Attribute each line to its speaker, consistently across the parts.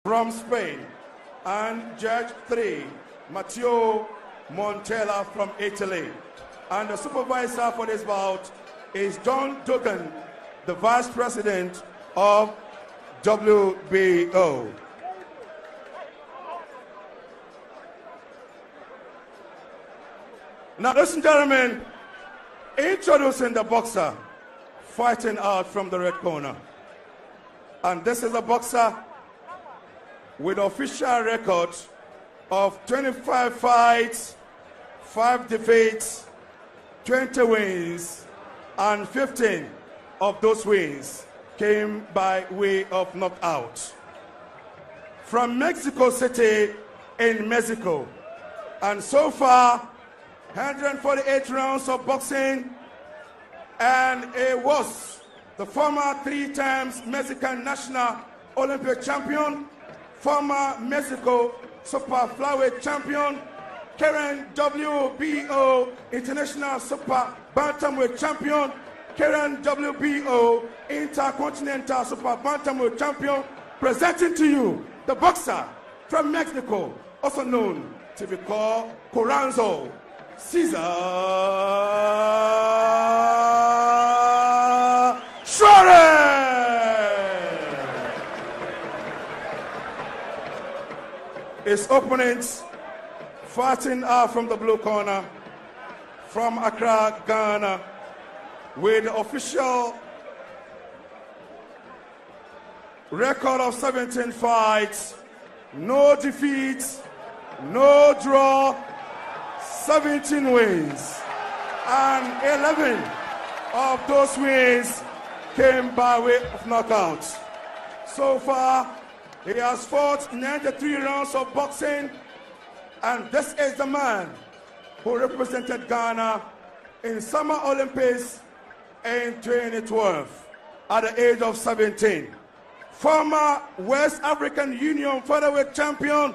Speaker 1: from Spain, and Judge 3, Matteo Montella from Italy. And the supervisor for this bout is John Dugan, the Vice President of WBO. Now, ladies and gentlemen, introducing the boxer fighting out from the red corner. And this is a boxer with official record of 25 fights, 5 defeats, 20 wins, and 15 of those wins came by way of knockout. From Mexico City in Mexico. And so far, 148 rounds of boxing, and it was the former 3 times Mexican national Olympic champion, former Mexico super flyweight champion, current WBO international super bantamweight champion, current WBO intercontinental super bantamweight champion, presenting to you the boxer from Mexico, also known to be called Coranzo Cesar His opponents fighting out from the blue corner, from Accra, Ghana, with the official record of 17 fights, no defeats, no draw, 17 wins, and 11 of those wins came by way of knockout. So far, he has fought 93 rounds of boxing, and this is the man who represented Ghana in Summer Olympics in 2012 at the age of 17. Former West African Union featherweight champion,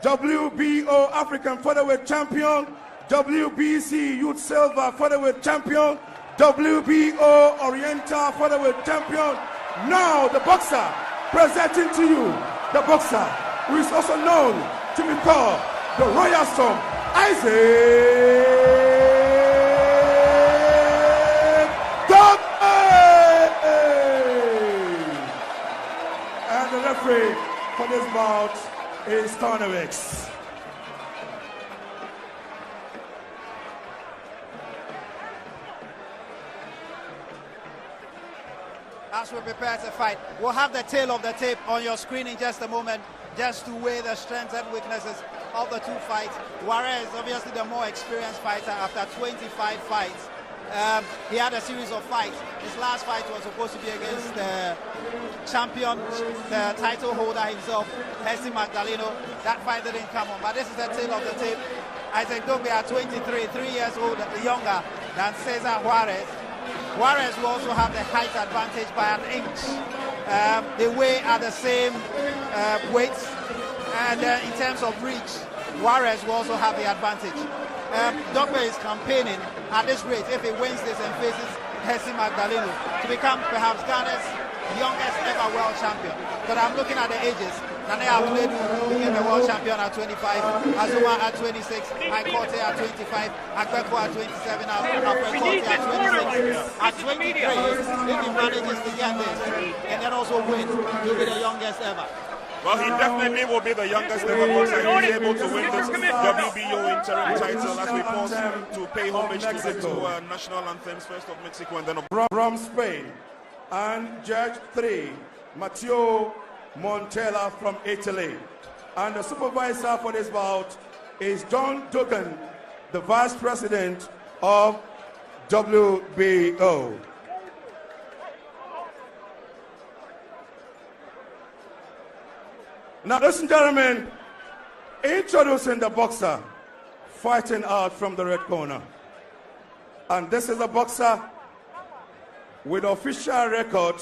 Speaker 1: WBO African featherweight champion, WBC Youth Silver featherweight champion, WBO Oriental featherweight champion. Now the boxer presenting to you the boxer who is also known to be called the Royal Storm, Isaac DOGBOE'S. And the referee for this bout is Tornawix.
Speaker 2: As we prepare to fight, we'll have the tail of the tape on your screen in just a moment, just to weigh the strengths and weaknesses of the 2 fights. Juarez, obviously the more experienced fighter, after 25 fights. He had a series of fights. His last fight was supposed to be against the champion, the title holder himself, JESSIE Magdaleno. That fight didn't come on, but this is the tail of the tape. Isaac DOGBOE at 23, 3 years old, younger than Cesar Juarez. Juarez will also have the height advantage by an inch. They weigh at the same weight, and in terms of reach, Juarez will also have the advantage. DOGBOE is campaigning at this rate, if he wins this and faces JESSIE Magdaleno, to become perhaps Ghana's youngest ever world champion. But I'm looking at the ages. Nane Abuledu became the world champion at 25, Azuma at 26, Aikote at 25, Agbeko at 27, Aikote at 26. At 23, if he manages to get this and then also win, he'll be the youngest ever.
Speaker 3: Well, he definitely will be the youngest ever boxer. He's able to win this WBO interim title as we pause to pay homage to the 2 national anthems, first of Mexico and then of
Speaker 1: from Spain, and Judge 3, Matteo Montella from Italy. And the supervisor for this bout is John Dugan, the Vice President of WBO. Now, ladies and gentlemen, introducing the boxer fighting out from the red corner. And this is a boxer with official record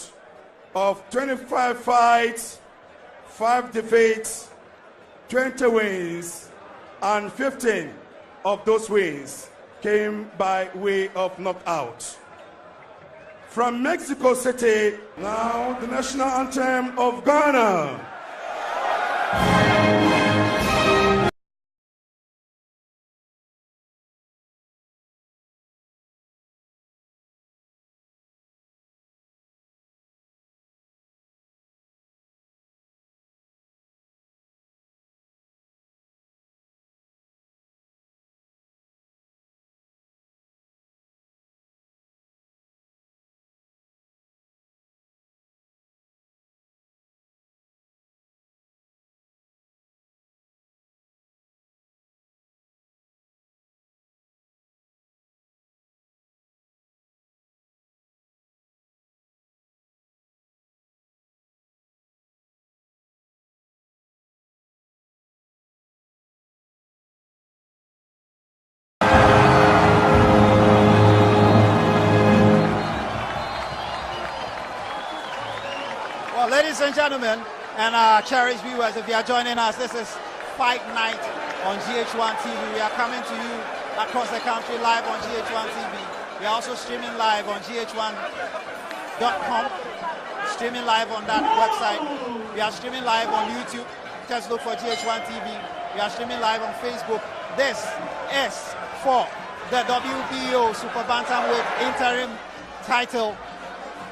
Speaker 1: of 25 fights, 5 defeats, 20 wins, and 15 of those wins came by way of knockout. From Mexico City, now the national anthem of Ghana.
Speaker 2: and gentlemen, and our cherished viewers, if you are joining us, this is Fight Night on GH1 TV. We are coming to you across the country live on GH1 TV. We are also streaming live on gh1.com, streaming live on that website. We are streaming live on YouTube. Just look for GH1 TV. We are streaming live on Facebook. This is for the WBO Super Bantamweight interim title,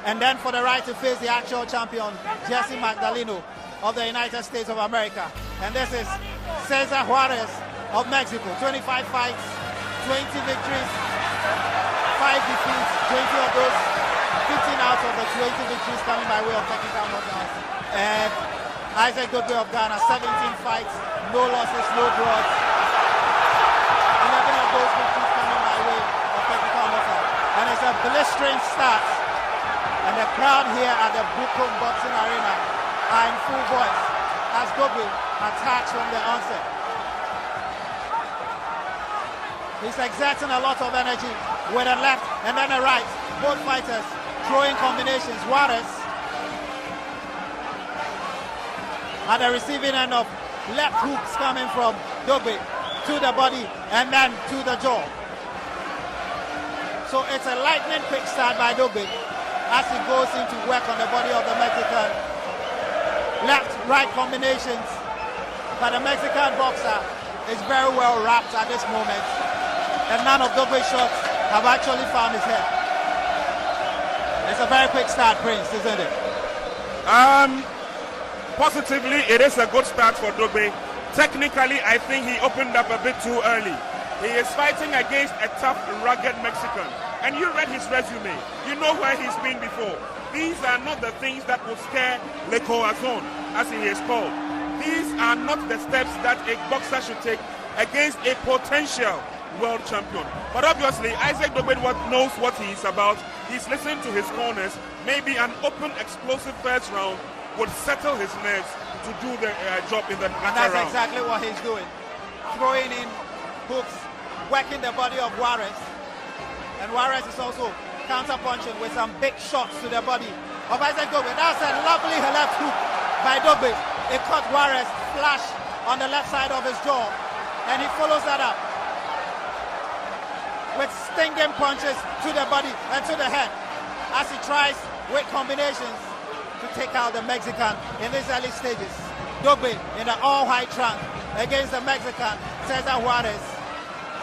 Speaker 2: and then for the right to face the actual champion, Jessie Magdaleno of the United States of America. And this is Cesar Juarez of Mexico. 25 fights, 20 victories, 5 defeats, 20 of those, 15 out of the 20 victories coming by way of technical knockouts. And Isaac Dogboe of Ghana, 17 fights, no losses, no draws. 11 of those victories coming by way of technical knockout. And it's a blistering start. And the crowd here at the Bukom Boxing Arena are in full voice as Dogboe attacks from the onset. He's exerting a lot of energy with a left and then a right. Both fighters throwing combinations. Juarez at the receiving end of left hooks coming from Dogboe to the body and then to the jaw. So it's a lightning quick start by Dogboe as he goes in to work on the body of the Mexican. Left-right combinations, but the Mexican boxer is very well wrapped at this moment, and none of Dogboe's shots have actually found his head. It's a very quick start, Prince, isn't it?
Speaker 3: Positively, it is a good start for Dogboe. Technically, I think he opened up a bit too early. He is fighting against a tough, rugged Mexican. And you read his resume. You know where he's been before. These are not the things that will scare Le Corazon, as he is called. These are not the steps that a boxer should take against a potential world champion. But obviously, Isaac Dogboe knows what he is about. He's listening to his corners. Maybe an open, explosive first round would settle his nerves to do the job in the
Speaker 2: and that's round. Exactly what he's doing. Throwing in hooks, working the body of Juarez. And Juarez is also counter-punching with some big shots to the body of Isaac Dogboe. That's a lovely left hook by Dogboe. It caught Juarez flush on the left side of his jaw. And he follows that up with stinging punches to the body and to the head as he tries with combinations to take out the Mexican in these early stages. Dogboe in the all-white trunk against the Mexican Cesar Juarez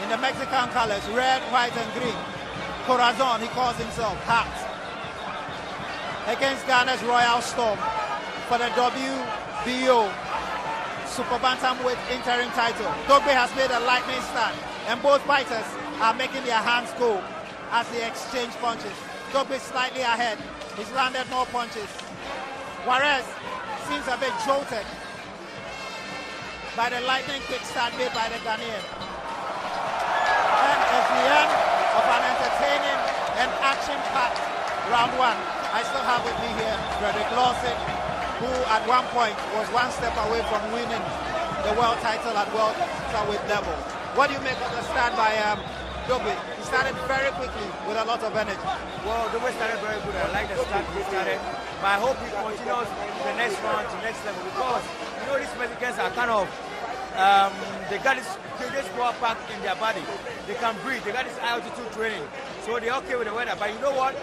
Speaker 2: in the Mexican colors, red, white, and green. Corazon, he calls himself, hat. Against Ghana's Royal Storm for the WBO Super Bantamweight interim title. Dogboe has made a lightning start, and both fighters are making their hands go as they exchange punches. Dogboe slightly ahead. He's landed more punches. Juarez seems a bit jolted by the lightning quick start made by the Ghanaian. And it's the end of an entertaining and action-packed round one. I still have with me here Frederick Lawson, who at one point was one step away from winning the world title at welterweight level. What do you make of the start by Dogboe? He started very quickly with a lot of energy.
Speaker 4: Well, Dogboe started very good. I like the start he started. But I hope he continues the next round to next level, because you know these Mexicans are kind of they just grow up back in their body. They can breathe. They got this altitude training, so they're okay with the weather. But you know what?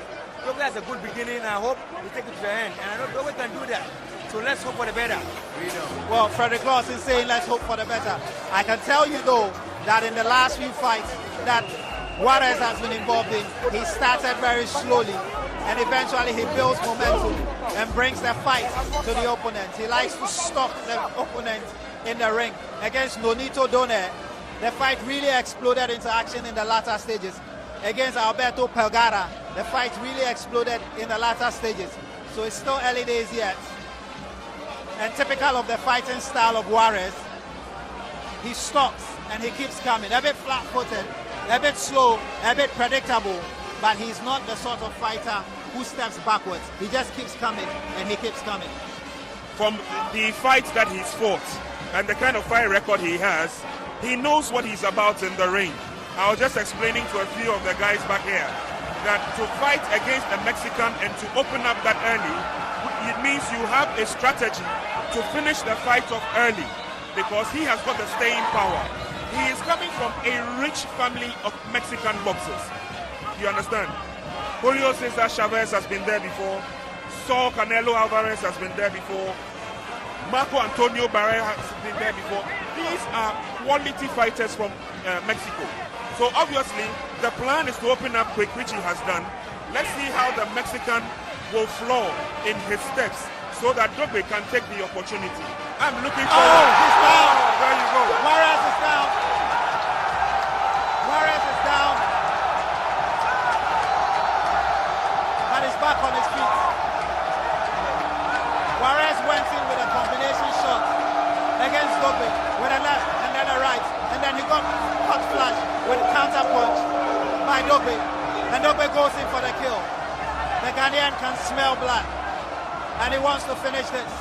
Speaker 4: Dogboe has a good beginning, and I hope we take it to the end. And I know Dogboe can do that. So let's hope for the better.
Speaker 2: Well, Frederick Lawson is saying let's hope for the better. I can tell you though that in the last few fights that Juarez has been involved in, he started very slowly, and eventually he builds momentum and brings the fight to the opponent. He likes to stalk the opponent in the ring. Against Nonito Donaire, the fight really exploded into action in the latter stages. Against Alberto Pelgara, the fight really exploded in the latter stages. So it's still early days yet. And typical of the fighting style of Juarez, he stops and he keeps coming. A bit flat-footed, a bit slow, a bit predictable, but he's not the sort of fighter who steps backwards. He just keeps coming and he keeps coming.
Speaker 3: From the fights that he's fought and the kind of fight record he has, he knows what he's about in the ring. I was just explaining to a few of the guys back here that to fight against a Mexican and to open up that early it means you have a strategy to finish the fight off early because he has got the staying power. He is coming from a rich family of Mexican boxers. You understand? Julio Cesar Chavez has been there before. Saul Canelo Alvarez has been there before. Marco Antonio Barrera has been there before. These are quality fighters from Mexico. So obviously, the plan is to open up quick, which he has done. Let's see how the Mexican will flow in his steps so that Dogboe can take the opportunity. I'm looking for...
Speaker 2: Oh, he's down.
Speaker 3: There you go.
Speaker 2: Juarez is down. Juarez is down. And he's back on his feet. Juarez went in with a combination shot against Dogboe with a left and then a right. And then he got hot flash with a counter punch by Dogboe. And Dogboe goes in for the kill. The Ghanaian can smell blood. And he wants to finish this.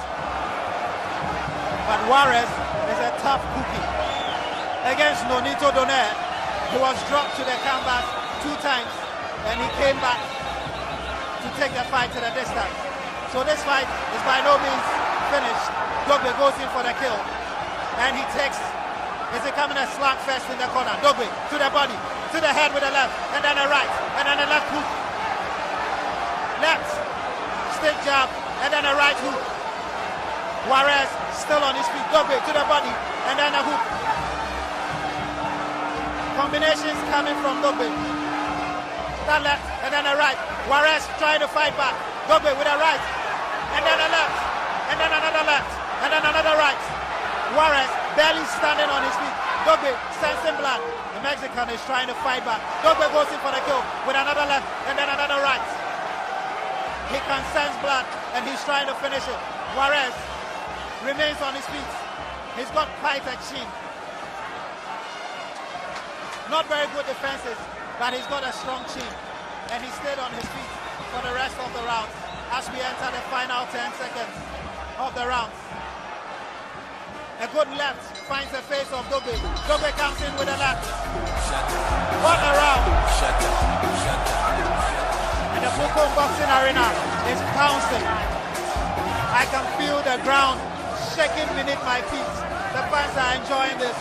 Speaker 2: But Juarez is a tough cookie. Against Nonito Donaire, he was dropped to the canvas 2 times. And he came back to take the fight to the distance. So this fight is by no means finished. Dogboe goes in for the kill. And he takes, is he coming a slap fest in the corner? Dogboe to the body, to the head with a left, and then a right, and then a left hook. Left, stick jab, and then a right hook. Juarez still on his feet. Dogboe to the body, and then a hook. Combinations coming from Dogboe. That left, and then a right. Juarez trying to fight back. Dogboe with a right, and then a left, and then another left, and then another right. Juarez barely standing on his feet. Dogboe sensing blood. The Mexican is trying to fight back. Dogboe goes in for the kill with another left, and then another right. He can sense blood, and he's trying to finish it. Juarez remains on his feet. He's got quite a chin. Not very good defenses, but he's got a strong chin. And he stayed on his feet for the rest of the round as we enter the final 10 seconds of the round. A good left finds the face of Dogboe. Dogboe comes in with a left. What a round! And the Bukom Boxing Arena is bouncing. I can feel the ground shaking beneath my feet. The fans are enjoying this.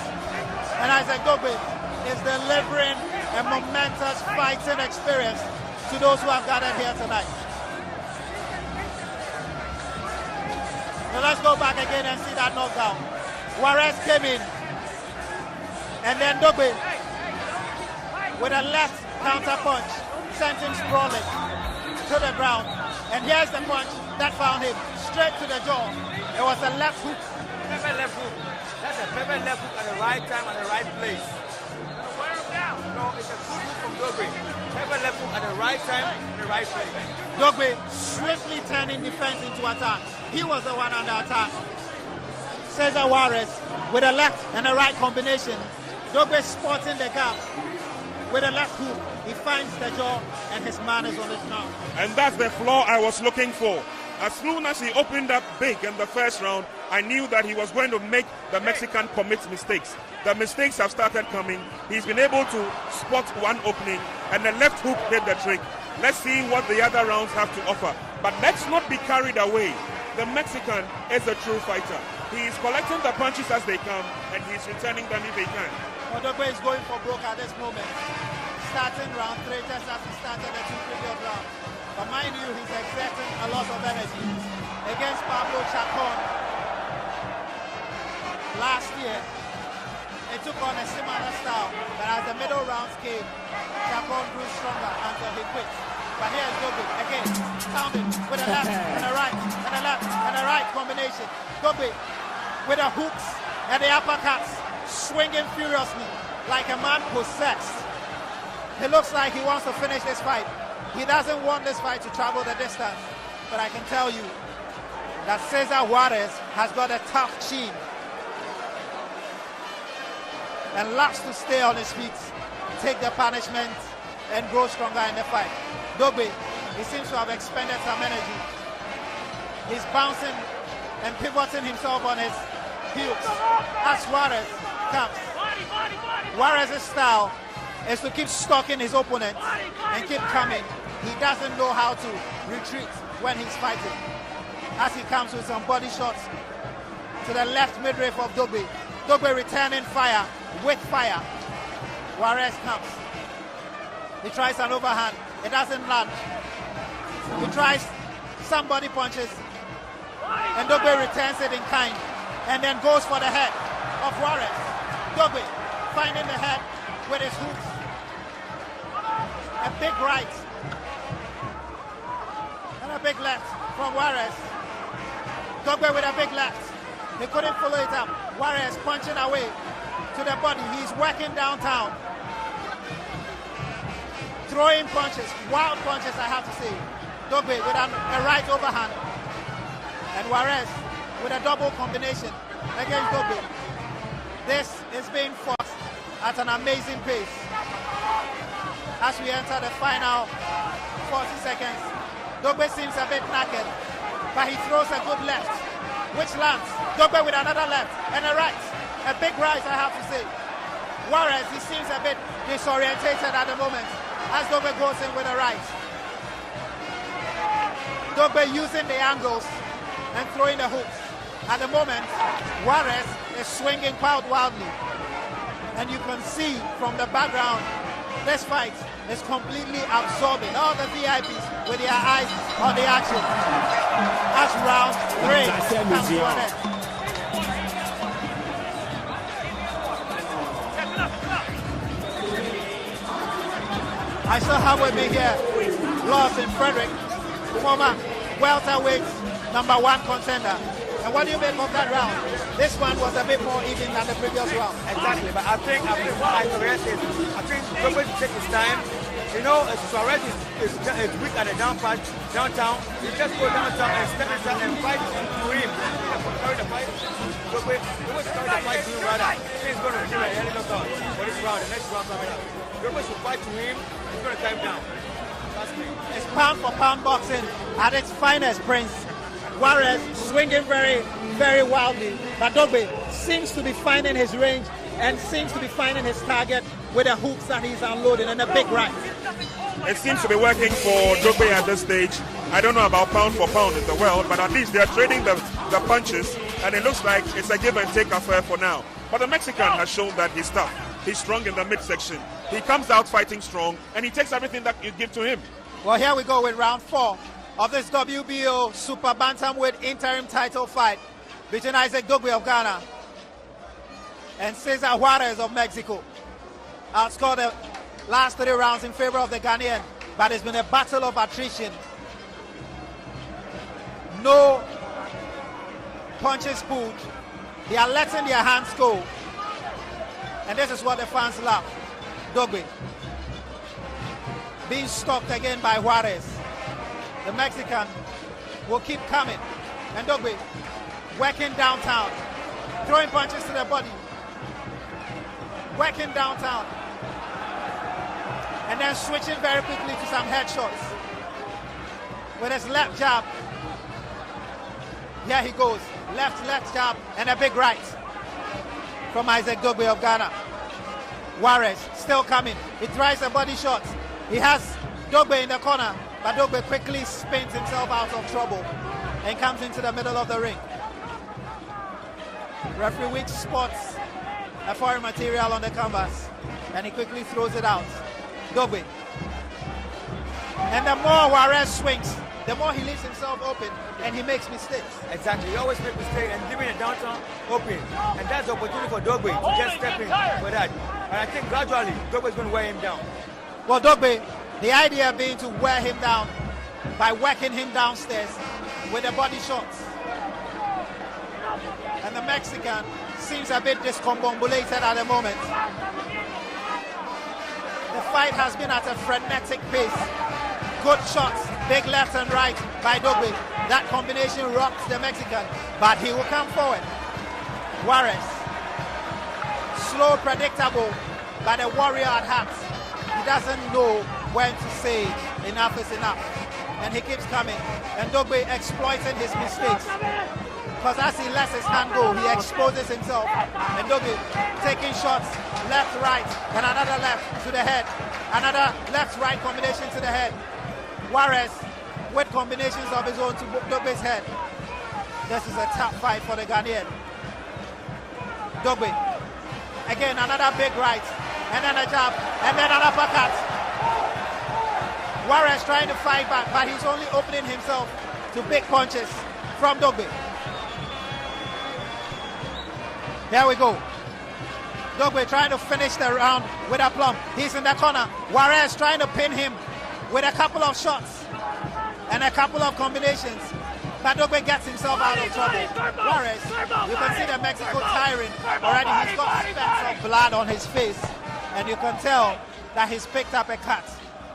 Speaker 2: And Isaac Dogboe is delivering a momentous fighting experience to those who have gathered here tonight. Now let's go back again and see that knockdown. Juarez came in, and then Dogboe with a left counter punch sent him sprawling to the ground. And here's the punch that found him straight to the jaw. It was a left hook.
Speaker 4: Pepper left hook. That's a pepper left hook at the right time and the right place. No, it's a good hook from Dogboe. Pepper left hook at the right time and the right place.
Speaker 2: Dogboe swiftly turning defense into attack. He was the one under attack. Cesar Juarez with a left and a right combination. Dogboe spotting the gap with a left hook. He finds the jaw and his man is on his mouth.
Speaker 3: And that's the flaw I was looking for. As soon as he opened up big in the first round, I knew that he was going to make the Mexican commit mistakes. The mistakes have started coming. He's been able to spot one opening, and the left hook did the trick. Let's see what the other rounds have to offer. But let's not be carried away. The Mexican is a true fighter. He is collecting the punches as they come, and he's returning them if he can.
Speaker 2: Well, Dogboe is going for broke at this moment. Starting round 3 just as he started the 2 previous rounds. But mind you, he's exerting a lot of energy. Against Pablo Chacon last year, it took on a similar style, but as the middle rounds came, Chacon grew stronger until he quit. But here's Dogboe again, pounding with a left and a right and a left and a right combination. Dogboe with the hooks and the uppercuts, swinging furiously like a man possessed. It looks like he wants to finish this fight. He doesn't want this fight to travel the distance. But I can tell you that Cesar Juarez has got a tough chin and loves to stay on his feet, take the punishment, and grow stronger in the fight. Dogboe, he seems to have expended some energy. He's bouncing and pivoting himself on his heels as Juarez comes. Juarez's style is to keep stalking his opponent and keep coming. He doesn't know how to retreat when he's fighting. as he comes with some body shots to the left midriff of Dogbe. Dogbe returning fire with fire. Juarez comes. He tries an overhand. It doesn't land. He tries some body punches. And Dogbe returns it in kind. And then goes for the head of Juarez. Dogbe finding the head with his hooks. A big right. And a big left from Juarez. Dogbe with a big left. He couldn't follow it up. Juarez punching away to the body. He's working downtown. Throwing punches, wild punches, I have to say. Dogbe with a right overhand. And Juarez with a double combination against Dogbe. This is being fought at an amazing pace. As we enter the final 40 seconds, Dogbe seems a bit knackered, but he throws a good left, which lands. Dogbe with another left and a right. A big right, I have to say. Juarez, he seems a bit disorientated at the moment as Dogbe goes in with a right. Dogbe using the angles and throwing the hooks. At the moment, Juarez is swinging quite wildly. And you can see from the background, this fight is completely absorbing all the VIPs with their eyes on the action. As round 3 comes to an end. I still have with me here Lawson Frederick, former welterweight #1 contender. And what do you make of that round? This one was a bit more even than the previous round.
Speaker 4: Exactly, but I think what I correct is, I think Dogbe should take his time. You know, Suarez is weak at the downtown. You just go downtown and step inside and fight to him. Carry the fight. Dogbe should carry the fight to him rather. He's going to give a early knockout for this round, the next round coming up. Dogbe should fight to him. He's going to tie him down. That's me.
Speaker 2: It's pound for pound boxing at its finest, Prince. Juarez swinging very, very wildly, but Dogbe seems to be finding his range and seems to be finding his target with the hooks that he's unloading and a big right.
Speaker 3: It seems to be working for Dogbe at this stage. I don't know about pound for pound in the world, but at least they're trading the punches, and it looks like it's a give and take affair for now. But the Mexican has shown that he's tough. He's strong in the midsection. He comes out fighting strong, and he takes everything that you give to him.
Speaker 2: Well, here we go with round 4 of this WBO Super Bantamweight interim title fight between Isaac Dogbe of Ghana and Cesar Juarez of Mexico. Outscored the last 3 rounds in favor of the Ghanaian, but it's been a battle of attrition. No punches pulled. They are letting their hands go. And this is what the fans love. Dogbe being stopped again by Juarez. The Mexican will keep coming. And Dogbe working downtown, throwing punches to the body, working downtown, and then switching very quickly to some headshots with his left jab. Here he goes, left jab, and a big right from Isaac Dogbe of Ghana. Juarez still coming. He tries a body shot. He has Dogbe in the corner, but Dogbe quickly spins himself out of trouble and comes into the middle of the ring. Referee Weeks spots a foreign material on the canvas, and he quickly throws it out. Dogbe. And the more Juarez swings, the more he leaves himself open, and he makes mistakes.
Speaker 4: Exactly, he always makes mistakes and leaving the downtown open. And that's the opportunity for Dogbe to just step in for that. And I think gradually, Dogbe is going to wear him down.
Speaker 2: Well, Dogbe, the idea being to wear him down by working him downstairs with the body shots. And the Mexican seems a bit discombobulated at the moment. The fight has been at a frenetic pace. Good shots, big left and right by Dogbe. That combination rocks the Mexican, but he will come forward. Juarez, slow, predictable, but a warrior at heart. He doesn't know when to say enough is enough, and he keeps coming. And Dogbe exploiting his mistakes, because as he lets his hand go, he exposes himself. And Dogbe taking shots left, right, and another left to the head, another left-right combination to the head. Juarez with combinations of his own to Dogbe's head. This is a tough fight for the Ghanaian. Dogbe. Again, another big right. And then a jab. And then an uppercut. Juarez trying to fight back, but he's only opening himself to big punches from Dogbe. Here we go. Dogbe trying to finish the round with a plumb. He's in the corner. Juarez trying to pin him with a couple of shots and a couple of combinations. But Dogbe gets himself out of trouble. Juarez, you can see the Mexico tiring already. He's got specks of blood on his face, and you can tell that he's picked up a cut.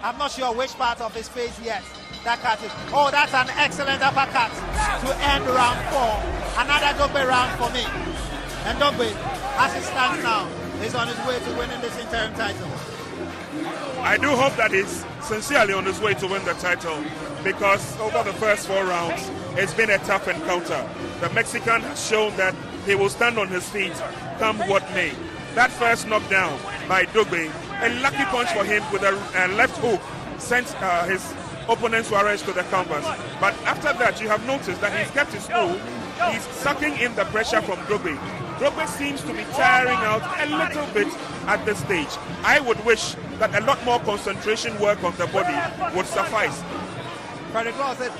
Speaker 2: I'm not sure which part of his face yet that cut is. Oh, that's an excellent uppercut to end round 4. Another Dogbe round for me. And Dogbe, as it stands now, is on his way to winning this interim title.
Speaker 3: I do hope that he's sincerely on his way to win the title, because over the first 4 rounds, it's been a tough encounter. The Mexican has shown that he will stand on his feet, come what may. That first knockdown by Dogbe, a lucky punch for him with a left hook, sent his opponent Juarez to the canvas. But after that, you have noticed that he's kept his cool. He's sucking in the pressure from Dogbe. Dogbe seems to be tiring out a little bit at this stage. I would wish that a lot more concentration work on the body would suffice.
Speaker 2: Frederick Law said,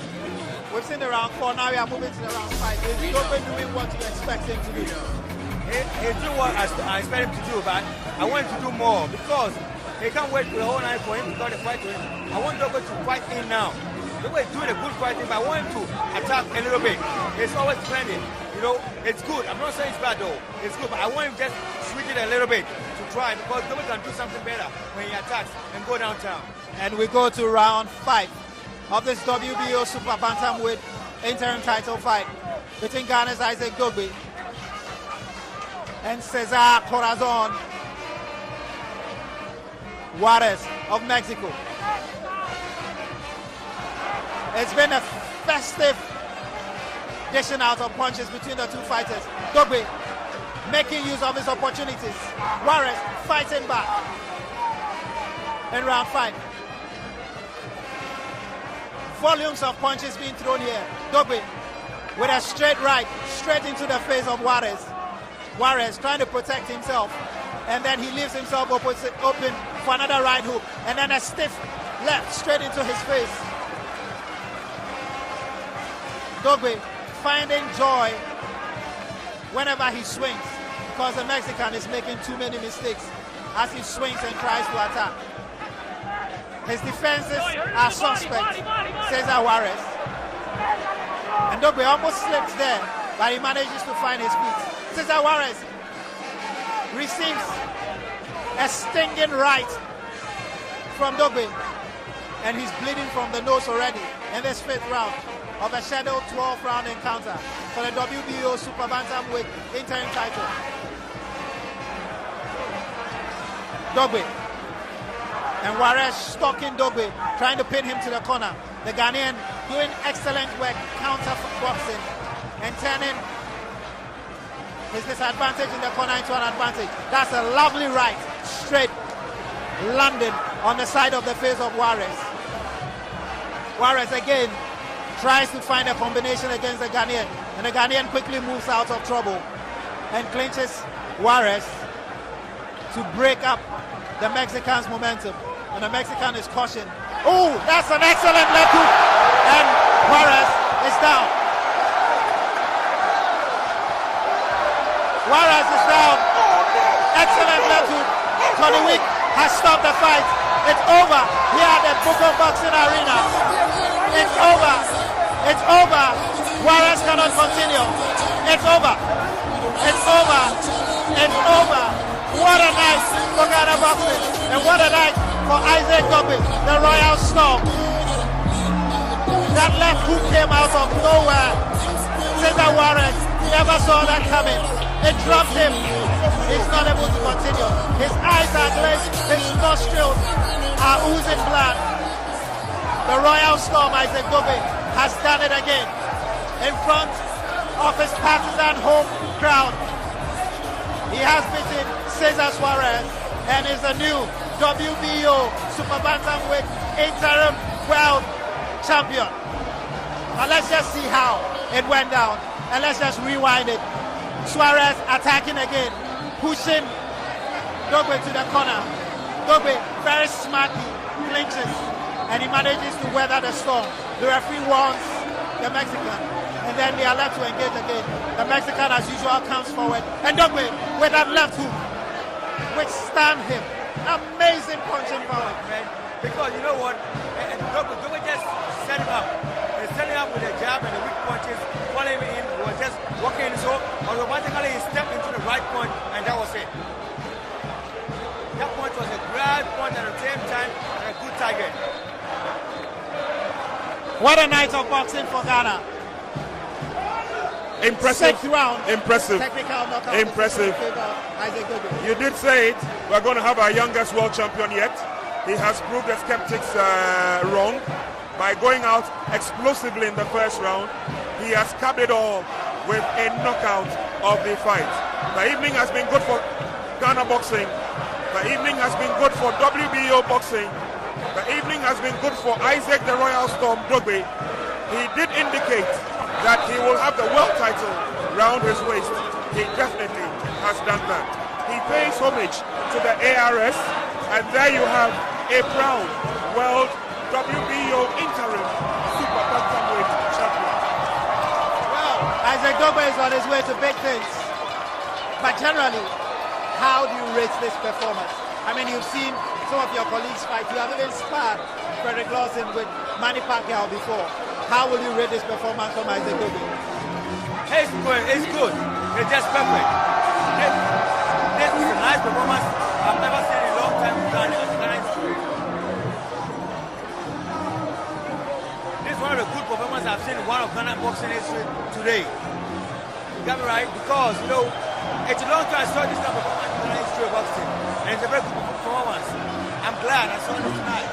Speaker 2: we've seen the round 4, now we are moving to the round 5. Is Dogbe doing what you expect him to do?
Speaker 4: He's doing what I expect him to do, but I want him to do more, because he can't wait for the whole night for him to go to fight to him. I want Dogbe to fight in now. Dogbe is doing a good fighting, but I want him to attack a little bit. It's always defending. You know, it's good. I'm not saying it's bad though. It's good, but I want him just switch it a little bit to try, because Dogbe can do something better when he attacks and go downtown.
Speaker 2: And we go to round 5 of this WBO Super Bantamweight interim title fight between Ghana's Isaac Dogbe and Cesar Corazon Juarez of Mexico. It's been a festive dishing out of punches between the two fighters. Dogbe making use of his opportunities. Juarez fighting back in round 5. Volumes of punches being thrown here. Dogbe with a straight right, straight into the face of Juarez. Juarez trying to protect himself, and then he leaves himself open for another right hook, and then a stiff left straight into his face. Dogbe finding joy whenever he swings, because the Mexican is making too many mistakes as he swings and tries to attack. His defenses are suspect, Cesar Juarez. And Dogbe almost slips there, but he manages to find his feet. Cesar Juarez receives a stinging right from Dogbe, and he's bleeding from the nose already in this 5th round of a scheduled 12-round encounter for the WBO Super Bantamweight interim title. Dogbe and Juarez stalking Dogbe, trying to pin him to the corner. The Ghanaian doing excellent work counter boxing and turning his disadvantage in the corner into an advantage. That's a lovely right, straight landing on the side of the face of Juarez. Juarez again tries to find a combination against the Ghanaian, and the Ghanaian quickly moves out of trouble and clinches Juarez to break up the Mexican's momentum. And the Mexican is cautioned. Oh, that's an excellent left hook, and Juarez is down. Juarez is down. Excellent left hook. Tony Wick has stopped the fight. It's over here at the Booker Boxing Arena. It's over. It's over. Juarez cannot continue. It's over. It's over. It's over. What a night for Ghana boxing, and what a night for Isaac Dogbe, the Royal Storm. That left hook came out of nowhere. Cesar Juarez never saw that coming. It dropped him. He's not able to continue. His eyes are glazed. His nostrils are oozing blood. The Royal Storm, Isaac Dogbe, has done it again in front of his partisan home crowd. He has beaten Cesar Juarez and is the new WBO Super Bantamweight interim world champion. Now let's just see how it went down. And let's just rewind it. Suarez attacking again, pushing Dogboe to the corner. Dogboe very smartly clinches, and he manages to weather the storm. The referee warns the Mexican, and then they are left to engage again. The Mexican, as usual, comes forward, and Dogboe with that left hook, which stunned him. Amazing punching power,
Speaker 4: man. Because you know what? Dogboe just set him up. He set him up with a jab and the weak punches, following him in. He was just walking in, so automatically he stepped into the right punch, and that was it. That punch was a great punch at the same time and a good target.
Speaker 2: What a night of boxing for Ghana.
Speaker 3: Impressive.
Speaker 2: Sixth round.
Speaker 3: Impressive.
Speaker 2: Technical knockout.
Speaker 3: Impressive. You did say it. We're going to have our youngest world champion yet. He has proved the skeptics wrong by going out explosively in the first round. He has capped it all with a knockout of the fight. The evening has been good for Ghana boxing. The evening has been good for WBO boxing. The evening has been good for Isaac the Royal Storm Dogboe. He did indicate that he will have the world title round his waist. He definitely has done that. He pays homage to the ARS, and there you have a proud world WBO interim super bantamweight champion.
Speaker 2: Well, Isaac Dogboe is on his way to big things. But generally, how do you rate this performance? I mean, you've seen some of your colleagues fight. You have even sparred Frederick Lawson with Manny Pacquiao before. How will you rate this performance from Isaac Dogboe?
Speaker 4: It's good. It's good. It's just perfect. This is a nice performance I've never seen in a long time in Ghana history. This is one of the good performances I've seen in one of Ghana boxing history today. You got me right? Because, you know, it's a long time I saw this kind of performance in Ghana history of boxing. And it's a very good performance. I'm glad I saw it tonight.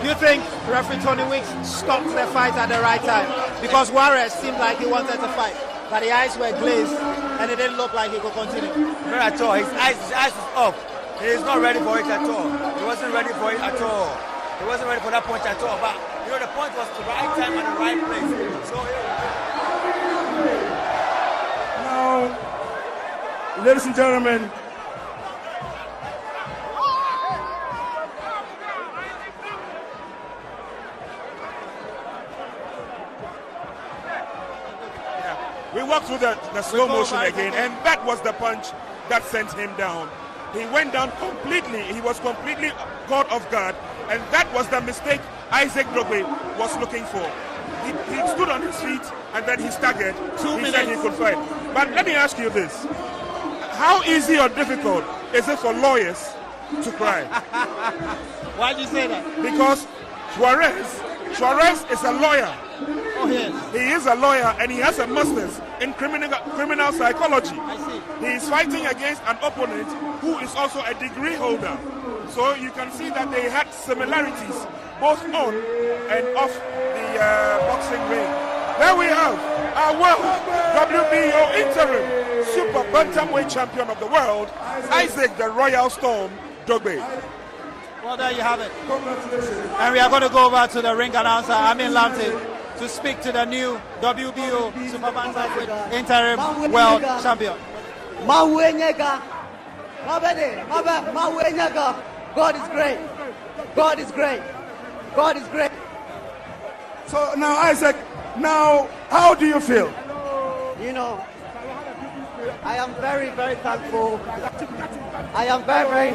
Speaker 2: Do you think referee Tony Weeks stopped the fight at the right time? Because Juarez seemed like he wanted to fight, but the eyes were glazed and it didn't look like he could continue.
Speaker 4: Not at all. His eyes is off. He is not ready for it at all. He wasn't ready for it at all. He wasn't ready for that punch at all. But, you know, the punch was the right time and the right place. So,
Speaker 1: Now, ladies and gentlemen,
Speaker 3: we walked through the slow motion again, and that was the punch that sent him down. He went down completely. He was completely caught off guard, and that was the mistake Isaac Dogboe was looking for. He stood on his feet, and then he staggered. 2 minutes. He said he could fight. But let me ask you this. How easy or difficult is it for lawyers to cry?
Speaker 2: Why do you say that?
Speaker 3: Because Suarez is a lawyer.
Speaker 2: Oh, yes.
Speaker 3: He is a lawyer, and he has a master's in criminal psychology.
Speaker 2: I see.
Speaker 3: He is fighting against an opponent who is also a degree holder. So you can see that they had similarities both on and off the boxing ring. There we have our world WBO interim super bantamweight champion of the world, Isaac the Royal Storm Dogboe.
Speaker 2: Well, there you have it. And we are going to go over to the ring announcer, Amin Lamte, to speak to the new WBO super bantamweight interim world champion.
Speaker 5: God is great. God is great. God is great.
Speaker 1: so now Isaac, now how do you feel?
Speaker 5: You know, I am very, very thankful. I am very,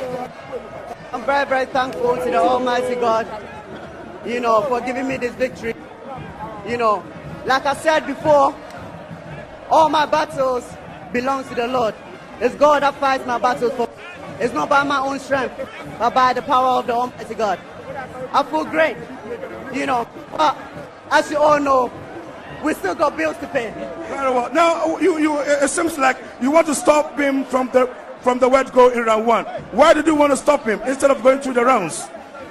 Speaker 5: very thankful to the Almighty God, you know, for giving me this victory. You know, like I said before, all my battles belong to the Lord. It's God that fights my battles for me. It's not by my own strength, but by the power of the Almighty God. I feel great, you know, but as you all know, we still got bills to pay.
Speaker 1: Very well. Now, it seems like you want to stop him from the word go in round one. Why did you want to stop him instead of going through the rounds?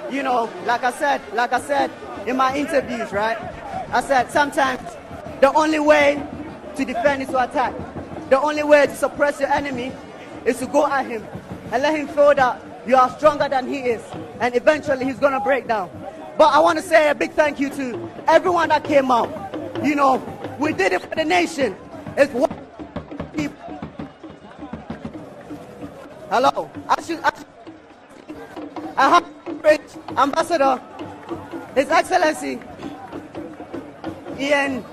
Speaker 5: You know, like I said in my interviews, right? I said sometimes the only way to defend is to attack. The only way to suppress your enemy is to go at him and let him feel that you are stronger than he is, and eventually he's gonna break down. But I want to say a big thank you to everyone that came out. You know, we did it for the nation. It's what people. Hello. I have Ambassador, His Excellency Ian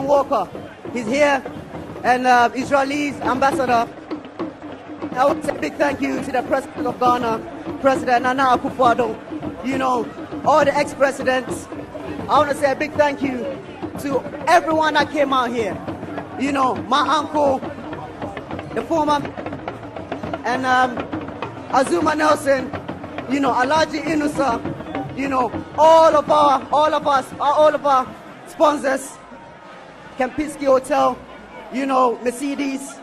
Speaker 5: Walker. He's here, and Israeli's ambassador. I want to say a big thank you to the President of Ghana, President Nana Akufo-Addo. You know, all the ex-presidents. I want to say a big thank you to everyone that came out here. You know, my uncle, the former, and Azuma Nelson. You know, Alaji Inusa. You know, all of our sponsors, Kempinski Hotel. You know, Mercedes.